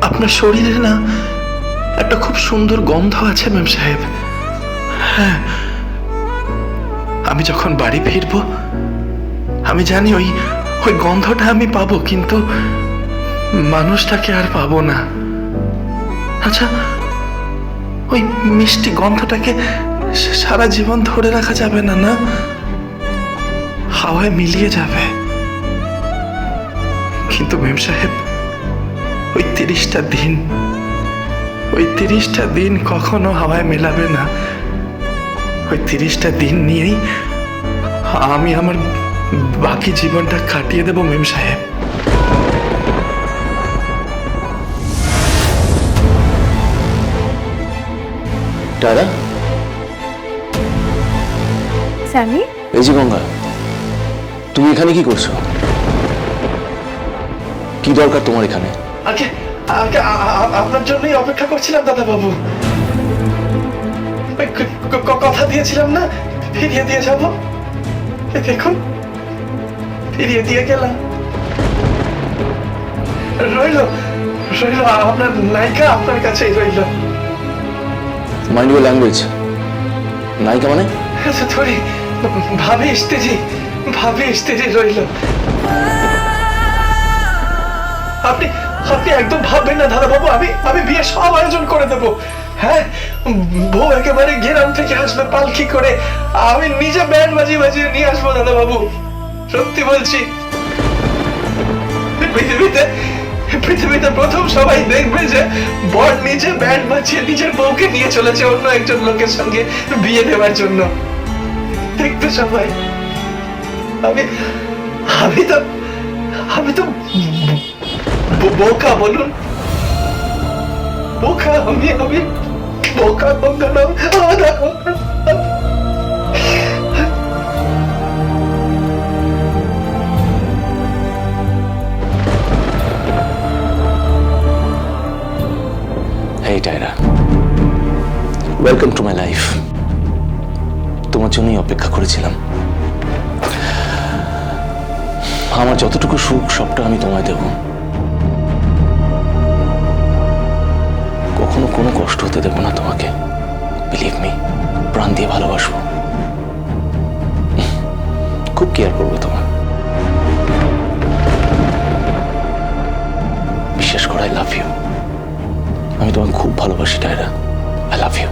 আপনার শরীরে না একটা খুব সুন্দর গন্ধ আছে ম্যাম সাহেব। হ্যাঁ, আমি যখন বাড়ি ফিরবো আমি জানি ওই ওই গন্ধটা আমি পাবো, কিন্তু মানুষটাকে আর পাবো না। আচ্ছা, ওই মিষ্টি গন্ধটাকে সারা জীবন ধরে রাখা যাবে না, না? হাওয়ায় মিলিয়ে যাবে। কিন্তু মেম সাহেব, ওই 30টা দিন, ওই 30টা দিন কখনো হাওয়ায় মেলাবে না। ওই 30টা দিন নিয়েই আমি আমার বাকি জীবনটা কাটিয়ে দেব মেম সাহেব। টায়রা, স্যামি, এই যে গঙ্গা, তুমি এখানে কি করছো? কি দরকার তোমার এখানে? আগে আগে আপনার জন্যই অপেক্ষা করছিলাম দাদা বাবু। কথা দিয়েছিলাম না, ফিরিয়ে দিয়ে যাব। দেখুন, ফিরিয়ে দিয়ে গেলাম। রইল রইল আপনার নায়িকা আপনার কাছেই রইল। Mind your language. নায়িকা মানে? থোড়ি ভাবি স্ত্রী রইল। আপনি আপনি একদম ভাববেন না দাদা বাবু, আমি বিয়ে সব আয়োজন করে দেব। হ্যাঁ, বউ একেবারে গ্রাম থেকে আসবে পালকি করে, আমি নিজে ব্যান্ড বাজিয়ে নিয়ে আসবো দাদা বাবু। সত্যি বলছি, পৃথিবীতে প্রথম সবাই দেখবে যে বর নিজে ব্যান্ড বাজিয়ে নিজের বউকে নিয়ে চলেছে অন্য একজন লোকের সঙ্গে বিয়ে দেওয়ার জন্য। দেখবে সবাই। আমি তো বোকা, বলুন বোকা। আমি বোকা গঙ্গা নাম। Hey Tyra, welcome to my life. তোমার জন্যই অপেক্ষা করেছিলাম। আমার যতটুকু সুখ সবটা আমি তোমায় দেব। কখনো কোনো কষ্ট হতে দেব না তোমাকে। বিলিভ মি, প্রাণ দিয়ে ভালোবাসবো, খুব কেয়ার করবো তোমার। বিশ্বাস করো, আই লাভ ইউ। আমি তোমাকে খুব ভালোবাসি টায়রা, আই লাভ ইউ।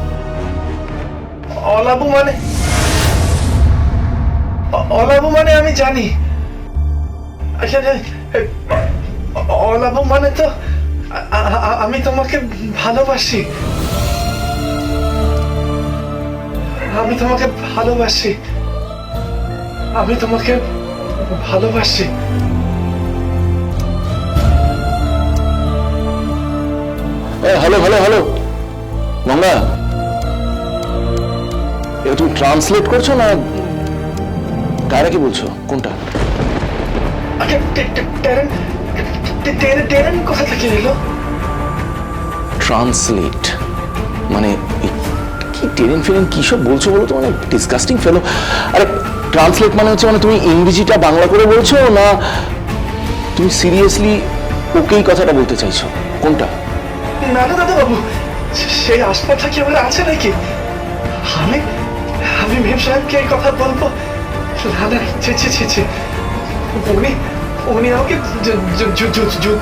অলাভু মানে আমি জানি। অলাভু মানে তো আমি তোমাকে ভালোবাসি। আমি তোমাকে ভালোবাসি। আমি তোমাকে ভালোবাসি। হ্যালো হ্যালো হ্যালো গঙ্গা, এটা তুমি ট্রান্সলেট করছো না টায়রা কি বলছো? কোনটা? কোথা থেকে এলো? ট্রান্সলেট মানে কি টেরেন ফেরেন কি সব বলছো বলো তো, মানে ডিসকাস্টিং ফেলো। আরে ট্রান্সলেট মানে হচ্ছে মানে তুমি ইংরেজিটা বাংলা করে বলছো, না তুমি সিরিয়াসলি ওকেই কথাটা বলতে চাইছো? কোনটা? না না দাদা বাবু, সেই আস্পর্ধা কি আমার আছে নাকি? আমি মেম সাহেবকে এই কথা বলবো? না না, ছি। উনি আমাকে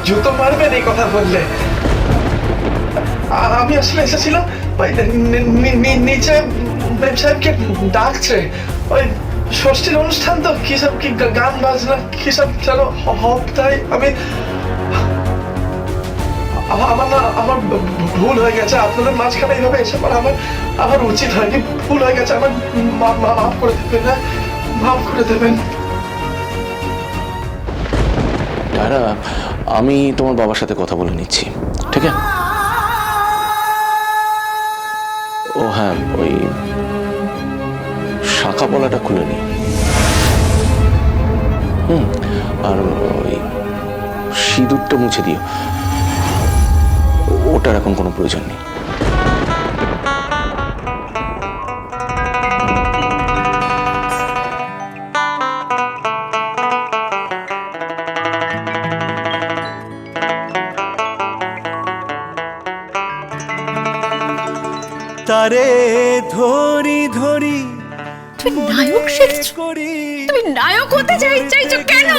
জুতো মারবেন এই কথা বললে। আমি আসলে এসেছিলাম ওই নিচে মেম সাহেবকে ডাকছে, ওই ষষ্ঠীর অনুষ্ঠান তো, কি গান বাজনা কি সব চলো হবে, তাই আমার ভুল হয়ে গেছে। আপনাদের মাঝখানে এইভাবে এসে পড়া আমার উচিত হয়নি, ভুল হয়ে গেছে। আমার মাফ করে দেবেন, না মাফ করে দেবেন। টায়রা, আমি তোমার বাবার সাথে কথা বলে নিচ্ছি, ঠিক আছে? ও হ্যাঁ, ওই শাখা পলাটা খুলে নি। আর ওই সিঁদুরটা মুছে দিও, ওটার এখন কোনো প্রয়োজন নেই। তারে ধরি ধরি তুমি নায়ক শিখছো, তুমি নায়ক হতে চাইছো কেন?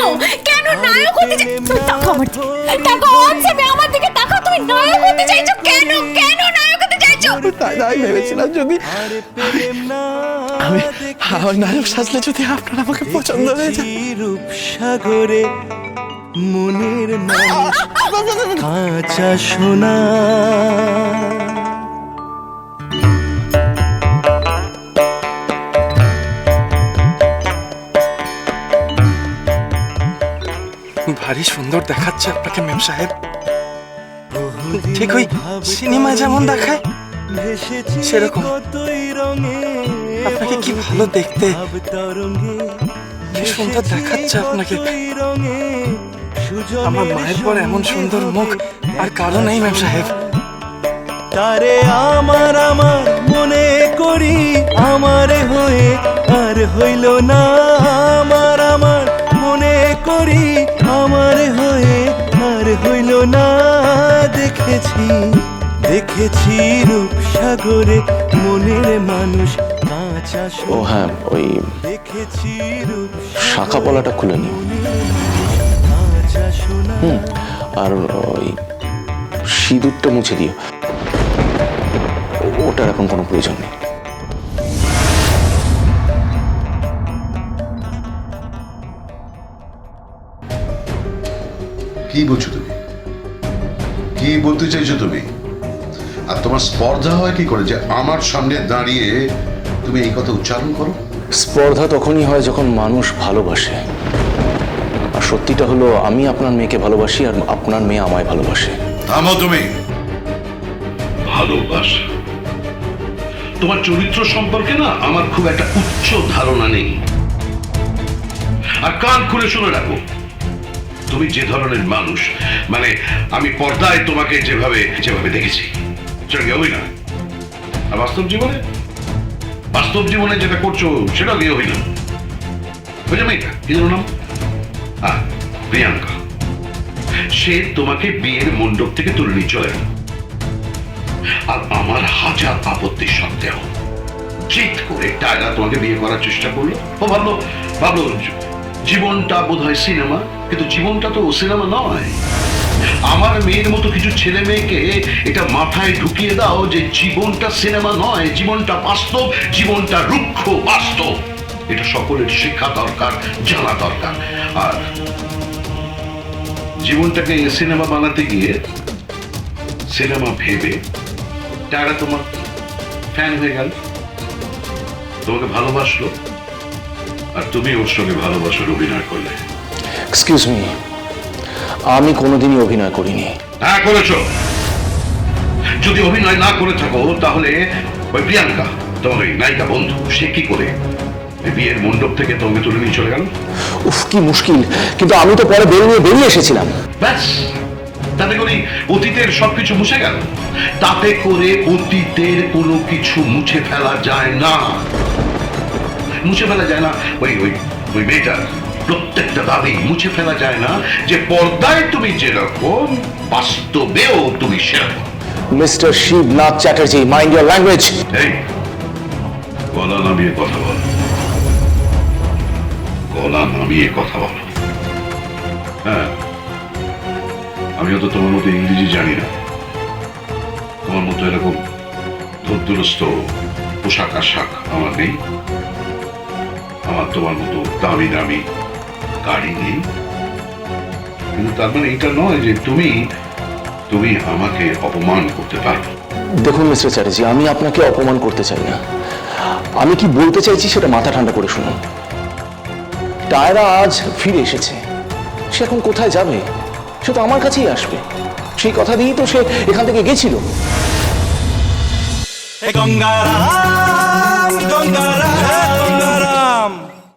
কেন নায়ক হতে চাই? তুমি তাকাও আমার দিকে, তাকাও অনসামে আমার দিকে তাকাও। তুমি নায়ক হতে চাইছো কেন? কেন নায়ক হতে চাইছো? তাই ভেবেছিলাম যদি আমি নায়ক সাজলে যদি আপনার আমাকে পছন্দ হয়ে যায়। রূপসাগরে মনের মানুষ কাঁচা সোনা। ভারী সুন্দর দেখাচ্ছে আপনাকে মেম সাহেব, ঠিক ওই সিনেমায় যেমন দেখায় সেরকম। আপনাকে কি ভালো দেখতে, কি সুন্দর দেখাচ্ছে আপনাকে। আমার মায়ের পর এমন সুন্দর মুখ আর কারো নেই মেম সাহেব। তারে আমার আমার মনে করি আমার হয়ে আর হইল না। আমার আমার মনে করি আমার হয়ে আর হইল না। দেখেছি দেখেছি রূপসাগরে মনের মানুষ কাঁচা ও সোনা। হ্যাঁ, ওই দেখেছি শাখা পলাটা খুলে নিও। কাঁচা সোনা। আর ওই সিঁদুরটা মুছে দিও, ওটার এখন কোনো প্রয়োজন নেই। কি বলছো তুমি? কি বলতে চাইছো তুমি? আর তোমার স্পর্ধা হয় কি করে যে আমার সামনে দাঁড়িয়ে তুমি এই কথা উচ্চারণ করো? স্পর্ধা তখনই হয় যখন মানুষ ভালোবাসে। আর সত্যিটা হলো আমি আপনার মেয়েকে ভালোবাসি আর আপনার মেয়ে আমায় ভালোবাসে। থামো তুমি। ভালোবাসা, তোমার চরিত্র সম্পর্কে না আমার খুব একটা উচ্চ ধারণা নেই। আর কান খুলে শুনে রাখো, তুমি যে ধরনের মানুষ, মানে আমি পর্দায় তোমাকে যেভাবে যেভাবে দেখেছি সেটা কি অভিনয়? আর বাস্তব জীবনে যেটা করছো সেটাও কি অভিনয়? বুঝলে মেয়েটা কি নাম? প্রিয়াঙ্কা। সে তোমাকে বিয়ের মণ্ডপ থেকে তুলে নিয়ে চলে গেল, আর আমার হাজার আপত্তি সত্ত্বেও জিদ করে টায়রা তোমাকে বিয়ে করার চেষ্টা করলো। ও ভাবলো জীবনটা বোধহয় সিনেমা, কিন্তু জীবনটা তো সিনেমা নয়। আমার মেয়ের মতো কিছু ছেলে মেয়েকে এটা মাথায় ঢুকিয়ে দাও যে জীবনটা সিনেমা নয়, জীবনটা বাস্তব, জীবনটা রুক্ষ বাস্তব। এটা সকলের শিক্ষা দরকার, জানা দরকার। আর জীবনটাকে সিনেমা বানাতে গিয়ে সিনেমা ভেবে টায়রা তোমার ফ্যান হয়ে গেল, তোমাকে ভালোবাসলো, আর তুমি ওর সঙ্গে ভালোবাসার অভিনয় করলে। এক্সকিউজ মি, আমি কোনোদিনই অভিনয় করিনি। হ্যাঁ করেছো। যদি অভিনয় না করে থাকো তাহলে ওই প্রিয়াঙ্কা তোমার ওই নায়িকা বন্ধু, সে কি করে বিয়ের মণ্ডপ থেকে তোমাকে তুলে নিয়ে চলে গেল? উফ, কি মুশকিল। কিন্তু আমি তো পরে বেরিয়ে এসেছিলাম। ব্যাস, তাতে করে অতীতের সবকিছু মুছে গেল? তাতে করে অতীতের কোনো কিছু মুছে ফেলা যায় না। মুছে ফেলা যায় না ওই ওই ওই মেয়েটার প্রত্যেকটা দাবি মুছে ফেলা যায় না যে পর্দায় তুমি যেরকম বাস্তবেও তুমি সেরকম। Mister Shibnath Chatterjee, mind your language. এই গলা নামিয়ে কথা বল, গলা নামিয়ে কথা বল। হ্যাঁ, আমিও তো তোমার মতো ইংরেজি জানি না, তোমার মতো এরকম ধুরদুরস্ত পোশাক আশাক আমার নেই, আমার তোমার মতো দামি দামি গাড়ি নেই। কিন্তু তার মানে এটা নয় যে তুমি তুমি আমাকে অপমান করতে পারো। দেখুন মিস্টার চ্যাটার্জি, আমি আপনাকে অপমান করতে চাই না। আমি কি বলতে চাইছি সেটা মাথা ঠান্ডা করে শুনুন। টায়রা আজ ফিরে এসেছে, সে এখন কোথায় যাবে? সে তো আমার কাছেই আসবে। সেই কথা দিয়েই তো সে এখান থেকে গেছিল। গঙ্গারাম গঙ্গারাম